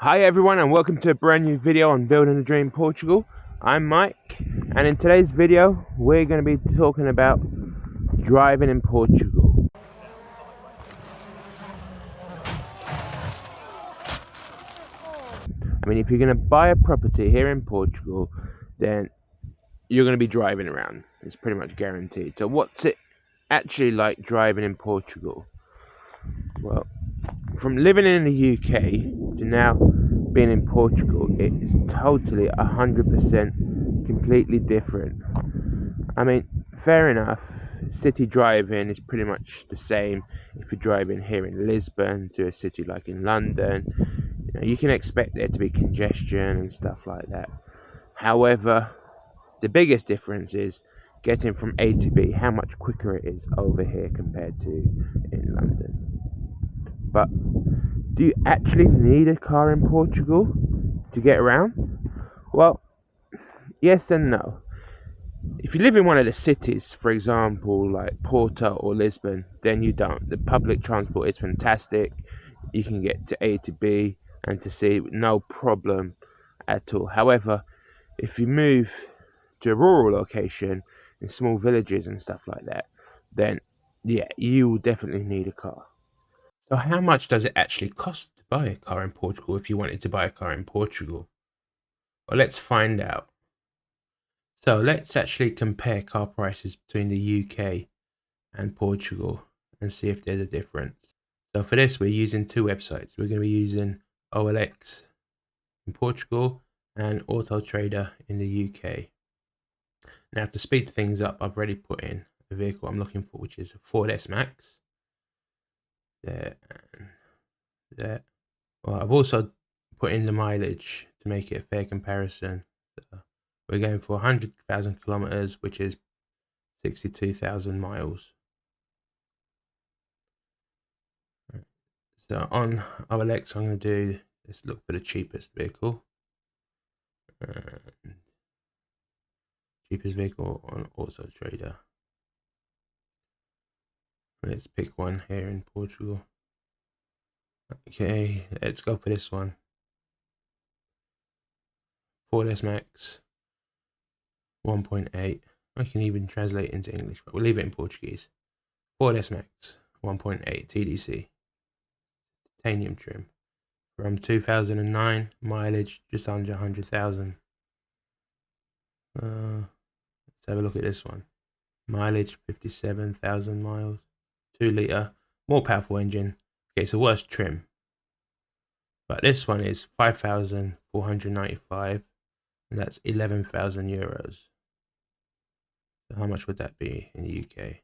Hi everyone and welcome to a brand new video on Building a Dream Portugal. I'm Mike, and in today's video we're going to be talking about driving in Portugal. I mean, if you're going to buy a property here in Portugal, then you're going to be driving around. It's pretty much guaranteed. So what's it actually like driving in Portugal? Well, from living in the UK to now being in Portugal, it is totally 100% completely different. I mean, fair enough, city driving is pretty much the same if you're driving here in Lisbon to a city like in London. You can expect there to be congestion and stuff like that. However, the biggest difference is getting from A to B, how much quicker it is over here compared to in London. But do you actually need a car in Portugal to get around? Well, yes and no. If you live in one of the cities, for example, like Porto or Lisbon, then you don't. The public transport is fantastic. You can get to A to B and to C with no problem at all. However, if you move to a rural location in small villages and stuff like that, then yeah, you will definitely need a car. So how much does it actually cost to buy a car in Portugal if you wanted to buy a car in Portugal? Well, let's find out. So let's actually compare car prices between the UK and Portugal and see if there's a difference. So for this, we're using two websites. We're going to be using OLX in Portugal and Auto Trader in the UK. Now, to speed things up, I've already put in the vehicle I'm looking for, which is a Ford S-Max. There and there. Well, I've also put in the mileage to make it a fair comparison. So we're going for 100,000 kilometers, which is 62,000 miles. So on OLX, I'm going to do, let's look for the cheapest vehicle. Cheapest vehicle on Auto Trader. Let's pick one here in Portugal. Okay, let's go for this one. Ford S-Max 1.8. I can even translate it into English, but we'll leave it in Portuguese. Ford S-Max 1.8 TDC. Titanium trim. From 2009, mileage just under 100,000. Let's have a look at this one. Mileage 57,000 miles. 2 litre, more powerful engine. Okay, so worse trim. But this one is 5,495, and that's 11,000 euros. So how much would that be in the UK?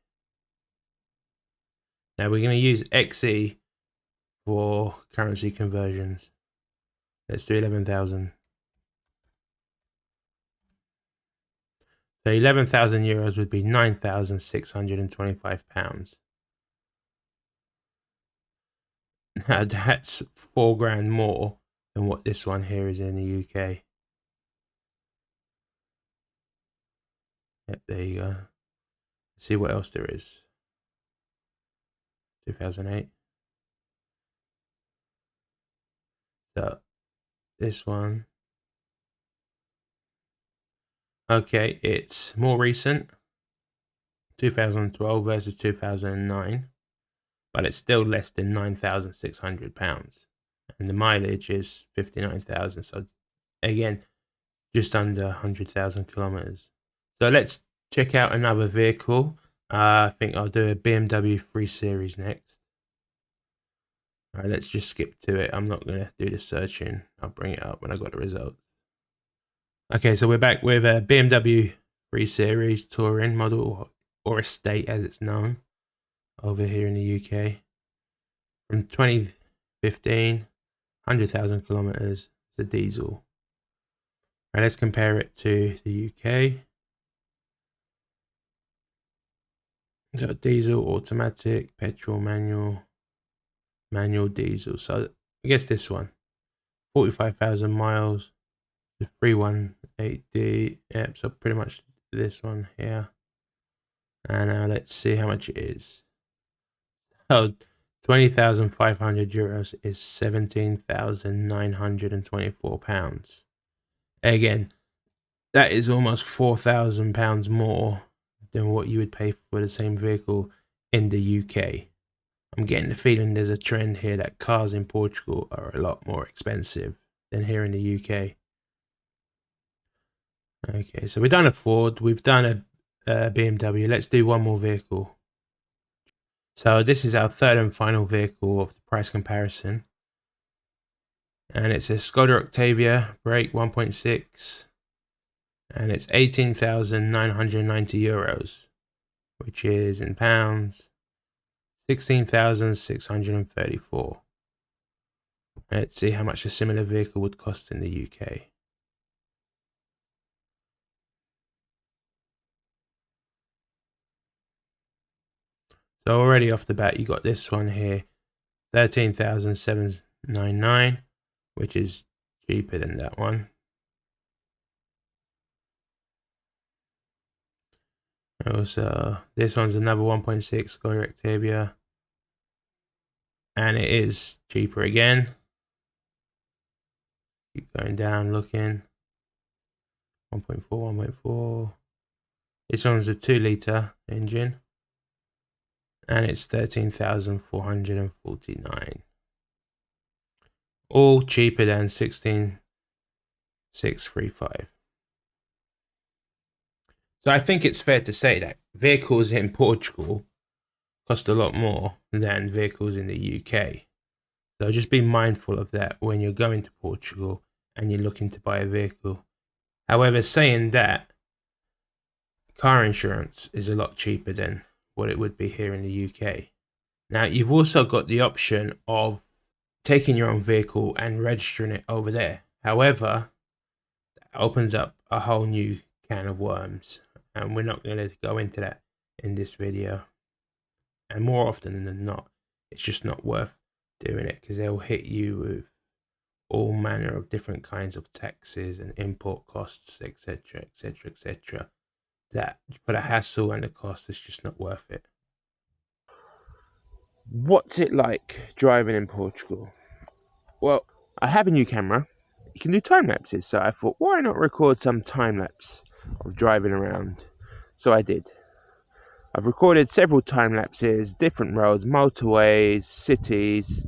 Now we're going to use XE for currency conversions. Let's do 11,000. So 11,000 euros would be 9,625 pounds. Now that's £4,000 more than what this one here is in the UK. Yep, there you go. Let's see what else there is. 2008. So this one. Okay, it's more recent. 2012 versus 2009. But it's still less than £9,600. And the mileage is 59,000. So again, just under 100,000 kilometers. So let's check out another vehicle. I think I'll do a BMW 3 Series next. All right, let's just skip to it. I'm not going to do the searching. I'll bring it up when I got the results. Okay, so we're back with a BMW 3 Series Touring model, or Estate as it's known, over here in the UK. From 2015, 100,000 kilometers. It's a diesel. Right, let's compare it to the UK. So diesel, automatic, petrol, manual, diesel. So I guess this one, 45,000 miles, the 318D. Yep, so pretty much this one here. And now let's see how much it is. Oh, €20,500 is £17,924. Again, that is almost £4,000 more than what you would pay for the same vehicle in the UK. I'm getting the feeling there's a trend here that cars in Portugal are a lot more expensive than here in the UK. Okay, so we've done a Ford, we've done a BMW. Let's do one more vehicle. So this is our third and final vehicle of the price comparison. And it's a Skoda Octavia, brake 1.6. And it's €18,990, which is in pounds 16,634. Let's see how much a similar vehicle would cost in the UK. So already off the bat, you got this one here, 13,799, which is cheaper than that one. Also, this one's another 1.6 Skoda Octavia, and it is cheaper again. Keep going down, looking. 1.4, 1.4. This one's a 2-litre engine, and it's 13,449. All cheaper than 16,635. So I think it's fair to say that vehicles in Portugal cost a lot more than vehicles in the UK. So just be mindful of that when you're going to Portugal and you're looking to buy a vehicle. However, saying that, car insurance is a lot cheaper than what it would be here in the UK. Now, you've also got the option of taking your own vehicle and registering it over there. However, that opens up a whole new can of worms, and we're not going to go into that in this video. And more often than not, it's just not worth doing it because they'll hit you with all manner of different kinds of taxes and import costs, etc., etc., etc. That for the hassle and the cost, it's just not worth it. What's it like driving in Portugal? Well, I have a new camera. You can do time lapses, so I thought, why not record some time lapse of driving around? So I did. I've recorded several time lapses, different roads, motorways, cities,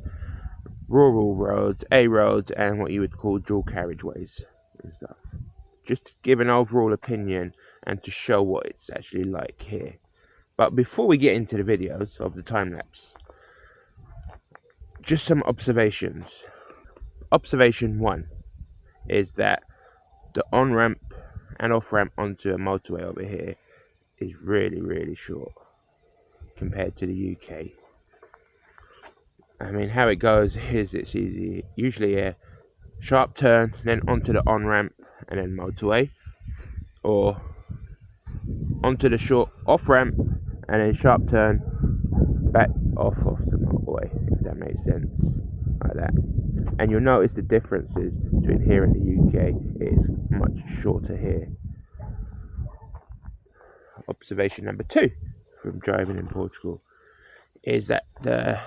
rural roads, A roads, and what you would call dual carriageways and stuff. Just to give an overall opinion and to show what it's actually like here. But before we get into the videos of the time lapse, just some observations. Observation 1 is that the on ramp and off ramp onto a motorway over here is really, really short compared to the UK. I mean, how it goes is it's easy. Usually a sharp turn, then onto the on ramp and then motorway, or onto the short off ramp and then sharp turn back off the motorway, if that makes sense, like that. And you'll notice the differences between here and the UK. It is much shorter here. Observation number 2 from driving in Portugal is that the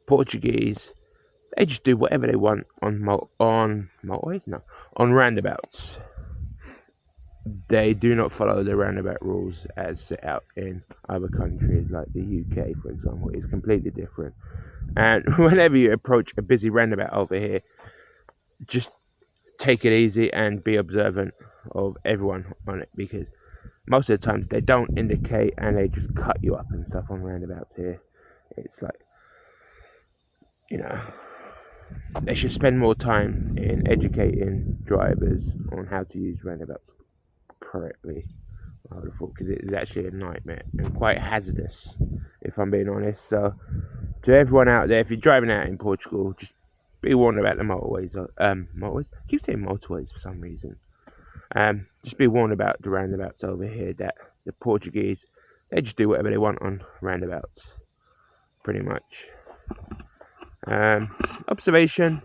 Portuguese, they just do whatever they want on motorways, no, on roundabouts. They do not follow the roundabout rules as set out in other countries like the UK, for example. It's completely different. And whenever you approach a busy roundabout over here, just take it easy and be observant of everyone on it, because most of the times they don't indicate and they just cut you up and stuff on roundabouts here. It's like, they should spend more time in educating drivers on how to use roundabouts correctly, I would have thought, because it is actually a nightmare and quite hazardous, if I'm being honest. So, to everyone out there, if you're driving out in Portugal, just be warned about the motorways. Motorways? I keep saying motorways for some reason. Just be warned about the roundabouts over here, that the Portuguese, they just do whatever they want on roundabouts, pretty much. Observation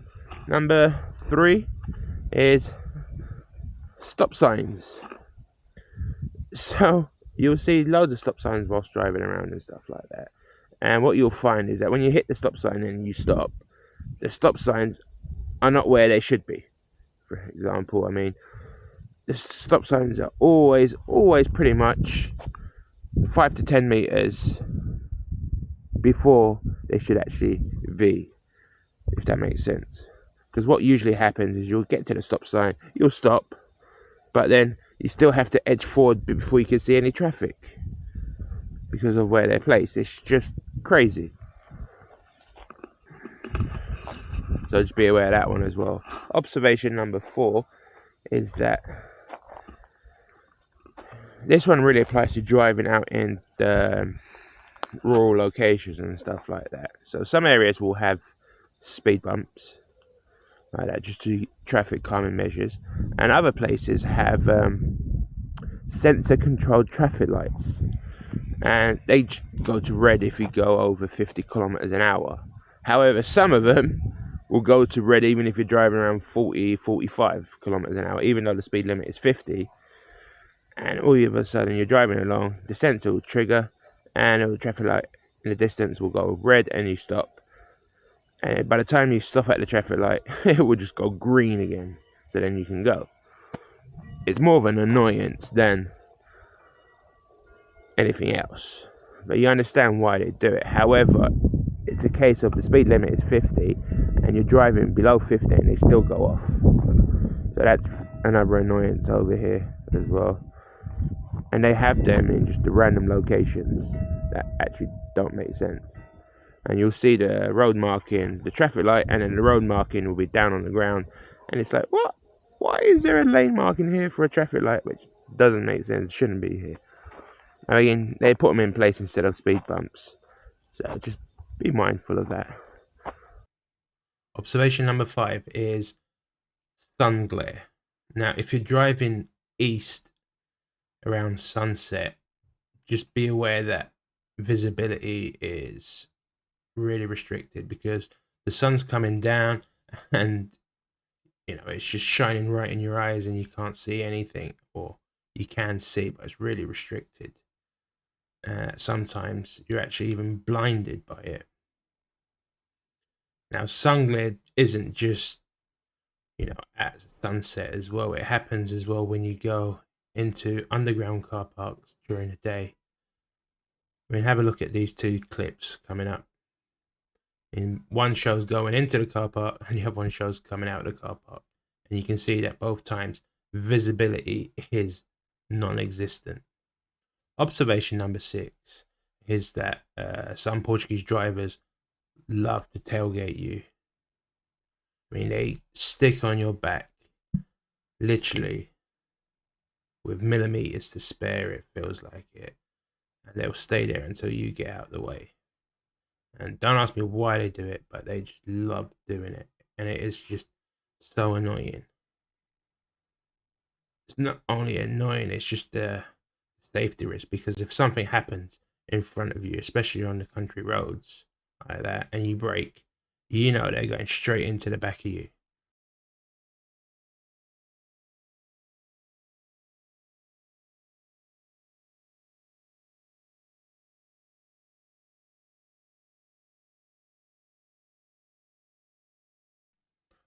number 3 is stop signs. So you'll see loads of stop signs whilst driving around and stuff like that. And what you'll find is that when you hit the stop sign and you stop, the stop signs are not where they should be. For example, I mean, the stop signs are always pretty much 5 to 10 meters before they should actually be, if that makes sense. Because what usually happens is you'll get to the stop sign, you'll stop, but then you still have to edge forward before you can see any traffic because of where they're placed. It's just crazy. So just be aware of that one as well. Observation number 4 is that this one really applies to driving out in the rural locations and stuff like that. So some areas will have speed bumps like that, just to traffic calming measures, and other places have sensor controlled traffic lights, and they just go to red if you go over 50 kilometers an hour. However, some of them will go to red even if you're driving around 45 kilometers an hour, even though the speed limit is 50. And all of a sudden you're driving along, the sensor will trigger, and the traffic light in the distance will go red, and you stop. And by the time you stop at the traffic light, it will just go green again, so then you can go. It's more of an annoyance than anything else, but you understand why they do it. However, it's a case of the speed limit is 50 and you're driving below 50 and they still go off. So that's another annoyance over here as well. And they have them in just the random locations that actually don't make sense. And you'll see the road marking, the traffic light, and then the road marking will be down on the ground. And it's like, what? Why is there a lane marking here for a traffic light? Which doesn't make sense, shouldn't be here. I mean, they put them in place instead of speed bumps. So just be mindful of that. Observation number 5 is sun glare. Now, if you're driving east around sunset, just be aware that visibility is really restricted because the sun's coming down and it's just shining right in your eyes and you can't see anything, or you can see but it's really restricted. Sometimes you're actually even blinded by it. Now, sun glare isn't just at sunset as well. It happens as well when you go into underground car parks during the day. I mean, have a look at these two clips coming up. And one shows going into the car park and the other one shows coming out of the car park. And you can see that both times visibility is non-existent. Observation number 6 is that some Portuguese drivers love to tailgate you. I mean, they stick on your back, literally, with millimeters to spare, it feels like it. And they'll stay there until you get out of the way. And don't ask me why they do it, but they just love doing it. And it is just so annoying. It's not only annoying, it's just a safety risk, because if something happens in front of you, especially on the country roads like that, and you brake, they're going straight into the back of you.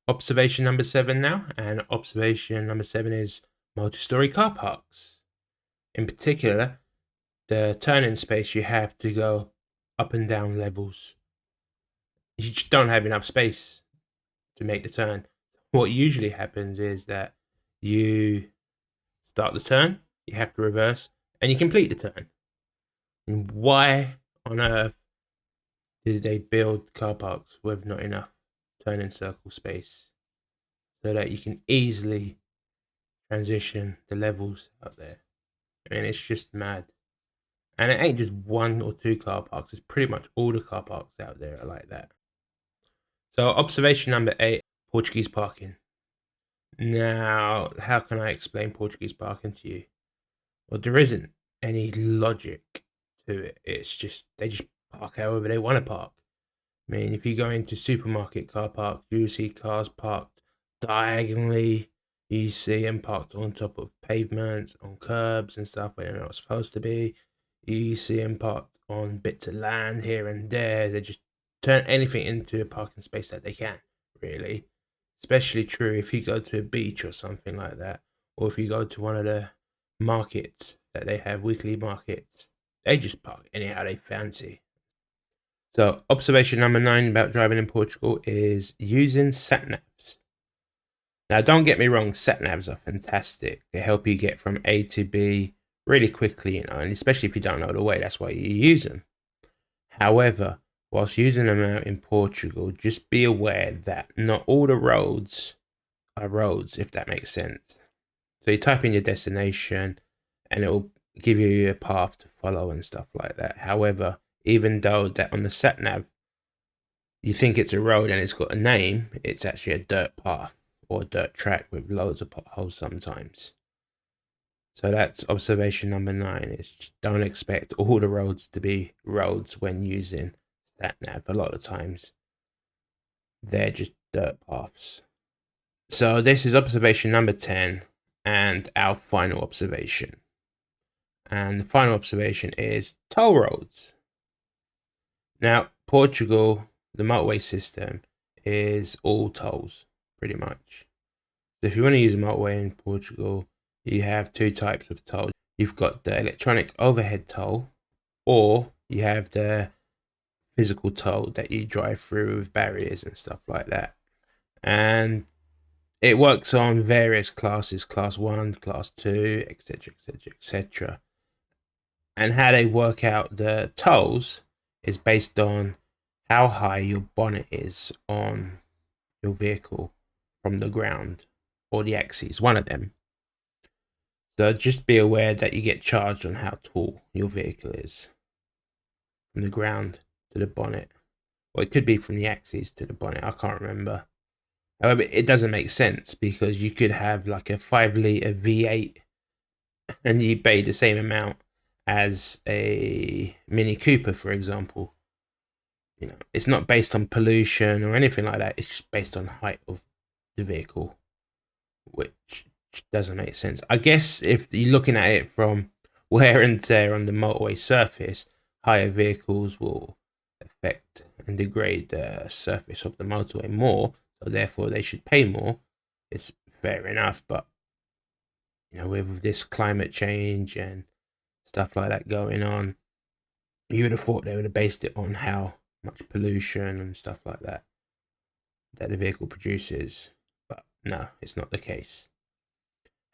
Observation number 7 now, and observation number 7 is multi-storey car parks. In particular, the turning space you have to go up and down levels. You just don't have enough space to make the turn. What usually happens is that you start the turn, you have to reverse, and you complete the turn. And why on earth did they build car parks with not enough turning circle space so that you can easily transition the levels out there? I mean, it's just mad. And it ain't just 1 or 2 car parks, it's pretty much all the car parks out there are like that. So, observation number 8, Portuguese parking. Now, how can I explain Portuguese parking to you? Well, there isn't any logic to it. It's just, they just park however they want to park. I mean, if you go into supermarket car parks, you see cars parked diagonally. You see them parked on top of pavements, on curbs and stuff where they're not supposed to be. You see them parked on bits of land here and there. They just turn anything into a parking space that they can, really. Especially true if you go to a beach or something like that, or if you go to one of the markets that they have, weekly markets. They just park anyhow they fancy. So, observation number 9 about driving in Portugal is using sat-navs. Now, don't get me wrong, sat-navs are fantastic. They help you get from A to B really quickly, and especially if you don't know the way, that's why you use them. However, whilst using them out in Portugal, just be aware that not all the roads are roads, if that makes sense. So you type in your destination and it will give you a path to follow and stuff like that. However, even though that on the sat nav you think it's a road and it's got a name, it's actually a dirt path or a dirt track with loads of potholes sometimes. So that's observation number 9, is just don't expect all the roads to be roads when using sat nav. A lot of times they're just dirt paths. So this is observation number 10 and our final observation. And the final observation is toll roads. Now, Portugal, the motorway system is all tolls, pretty much. So if you want to use a motorway in Portugal, you have 2 types of tolls. You've got the electronic overhead toll, or you have the physical toll that you drive through with barriers and stuff like that. And it works on various classes, class 1, class 2, etc, etc, etc. And how they work out the tolls is based on how high your bonnet is on your vehicle from the ground, or the axes, one of them. So just be aware that you get charged on how tall your vehicle is from the ground to the bonnet. Or it could be from the axes to the bonnet, I can't remember. However, it doesn't make sense because you could have like a 5-litre V8 and you pay the same amount as a Mini Cooper, for example. You know, it's not based on pollution or anything like that. It's just based on height of the vehicle, which doesn't make sense. I guess if you're looking at it from wear and tear on the motorway surface, higher vehicles will affect and degrade the surface of the motorway more, so therefore they should pay more. It's fair enough, but you know, with this climate change and stuff like that going on, you would have thought they would have based it on how much pollution and stuff like that the vehicle produces, but no, it's not the case.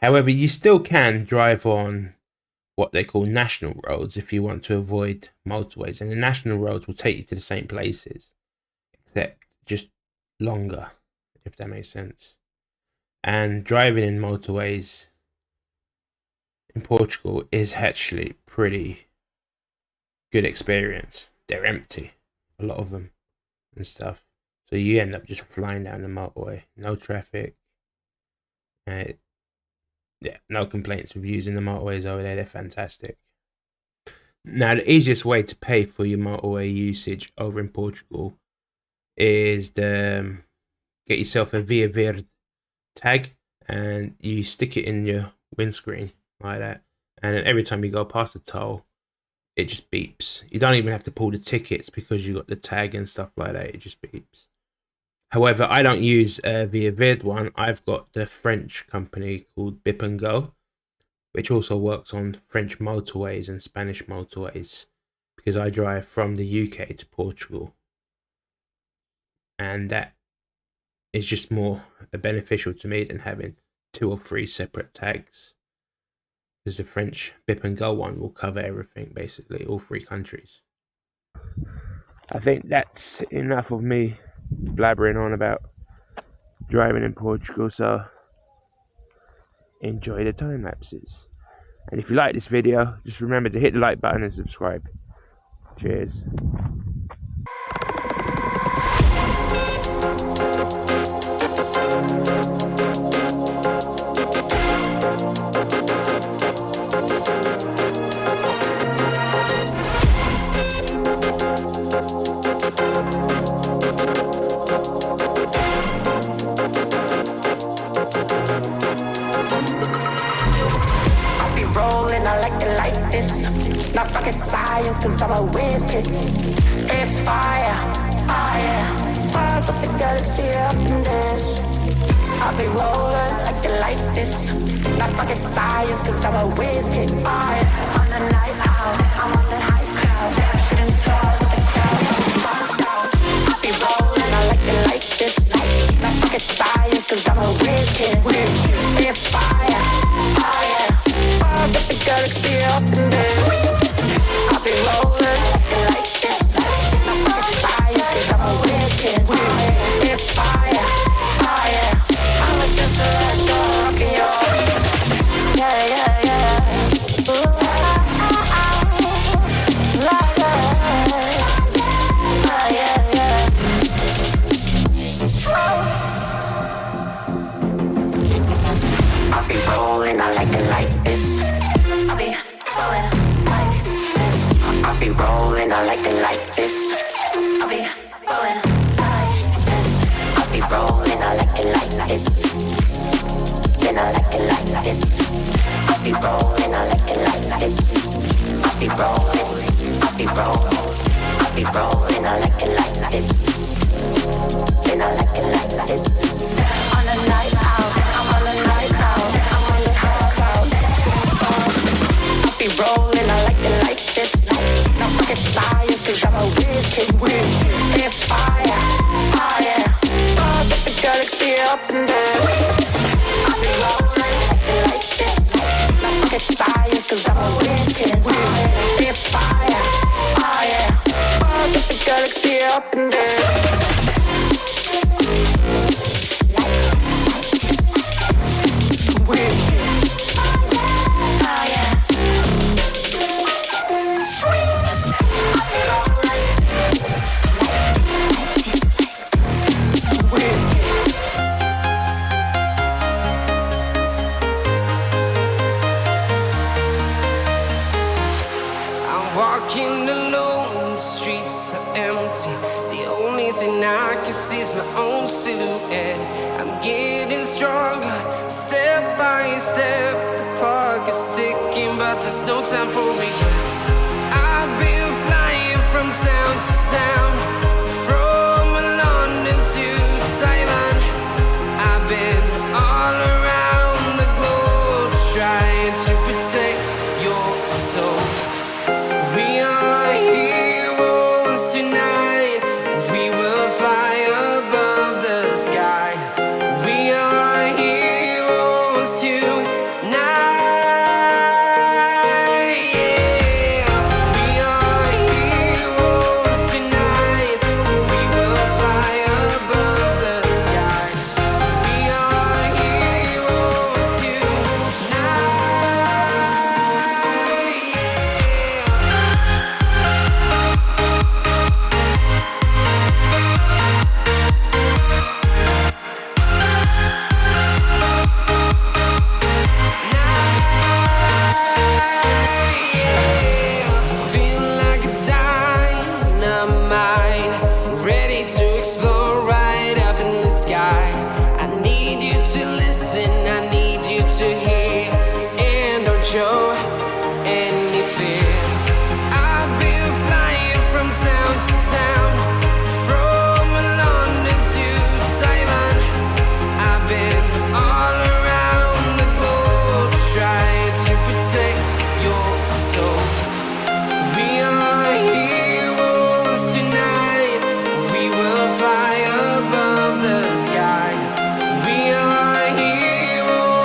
However, you still can drive on what they call national roads if you want to avoid motorways, and the national roads will take you to the same places, except just longer, if that makes sense. And driving in motorways in Portugal is actually pretty good experience. They're empty, a lot of them and stuff, so you end up just flying down the motorway, no traffic. Yeah, no complaints with using the motorways over there. They're fantastic. Now, the easiest way to pay for your motorway usage over in Portugal is get yourself a Via Verde tag and you stick it in your windscreen like that, and then every time you go past the toll, it just beeps. You don't even have to pull the tickets because you got the tag and stuff like that. It just beeps. However, I don't use Via Verde one. I've got the French company called Bip and Go, which also works on French motorways and Spanish motorways, because I drive from the UK to Portugal, and that is just more beneficial to me than having 2 or 3 separate tags, because the French Bip and Go one will cover everything, basically all 3 countries. I think that's enough of me blabbering on about driving in Portugal, so enjoy the time lapses. And if you like this video, just remember to hit the like button and subscribe. Cheers. Rolling, I like it like this. Not rocket science, cause I'm a whiz kid. It's fire, fire. Fires of the galaxy up in this. I'll be rolling like you like this. Not rocket science, cause I'm a whiz kid. Fire. On the night out, I'm on the high cloud. Shooting stars at the crowd, I'm the sun's out. I'll be rolling, I like it like this. Not rocket science, cause I'm a whiz kid. It's fire, fire. Fires of the galaxy up in this. I'll be rolling like this. Not rocket science, cause I'm a whiz kid. It's fire, fire. I'm just a dog in your yeah, yeah, yeah. Ooh, la, la, yeah, yeah. I'll be rolling, I like it like this. I'll be rolling like this. I'll be rolling, I like it like this. I'll be rolling like this. I'll be rolling, I like it like this. Then I like it like this. I'll be rolling, I like it like this. I'll be rolling, I'll be rolling. I'll be rolling, I like it like this. Then I like it like this. On a night out, I'm on a night cloud. I'm on the high cloud, shooting stars. I'll be rolling, I like it like this. Not rocket science, cause I'm a whiz kid. It's fire, fire. Stars of the galaxy up in there. I'll be rolling like this. Not rocket science, cause I'm a whiz kid. It's fire, fire. Stars of the galaxy up in there. Walking alone, the streets are empty. The only thing I can see is my own silhouette. I'm getting stronger, step by step. The clock is ticking, but there's no time for regrets. I've been flying from town to town, from London to Taiwan. I've been all around the globe, trying to protect your soul. We are heroes tonight. We will fly above the sky. We are heroes tonight. Yeah. We are heroes tonight. We will fly above the sky. We are heroes tonight. Feel like a dynamite, ready to explode right up in the sky. I need you to listen, I need you to hear, and don't show any fear. I've been flying from town to town, from London to Taiwan. I've been all around the globe, trying to protect your soul. We are heroes tonight. We will fly above the sky. We are heroes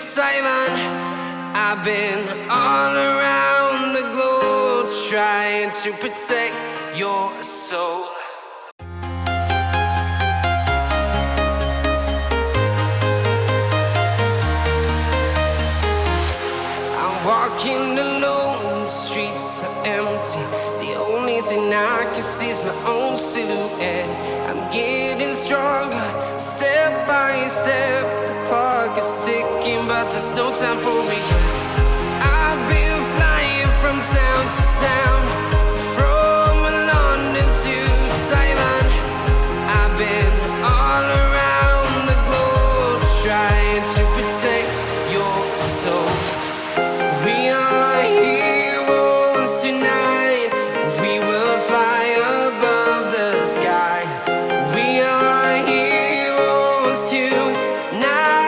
Taiwan. I've been all around the globe trying to protect your soul. I'm walking alone, the streets are empty. The only thing I can see is my own silhouette. I'm getting stronger, step by step. The clock is ticking, but there's no time for regrets. I've been flying from town to town, from London to Taiwan. I've been all around the globe trying to protect your soul. We are heroes tonight. We will fly above the sky. We are heroes tonight.